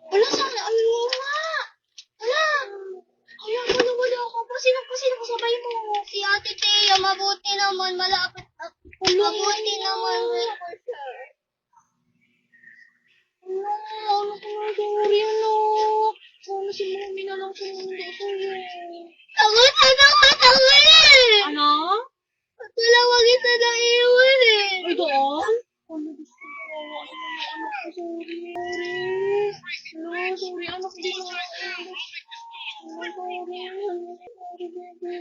Wala sana, ay mo nga. Wala. Kaya wala ako. Sino kasabay mo? Si Ate Thea, mabuti naman, malapit. Mabuti naman, wait for sure. Ano ko na sorry, ano? Sana si Mami na lang sumundo sa'yo. Takot eh! Ano? Wala, wag isa na iwan eh. Ay, doon? Ano gusto ko? Anak ko, sorry. Sorry. Sorry, anak, di mo na sorry, baby.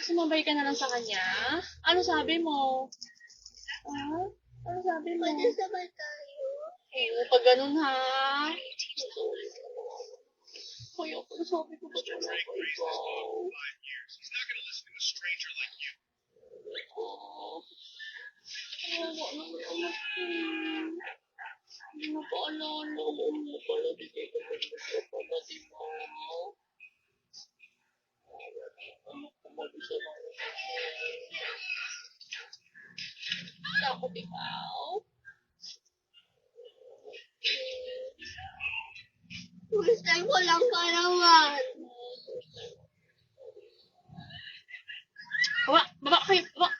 Sumabay ka na lang sa kanya? Ano sabi mo? Ah? Ano sabi mo? Pwede sabay tayo. Oo, pag ganun ha. Kaya ko sabi ko ba ito na ikaw? Wala naman anak ko. Hindi na paalala. Oo pala, di kayo kapag pala, di ba? Anak ko, mag-isa lang. Takot ikaw. First time ko lang ka naman. Baba kayo, baba.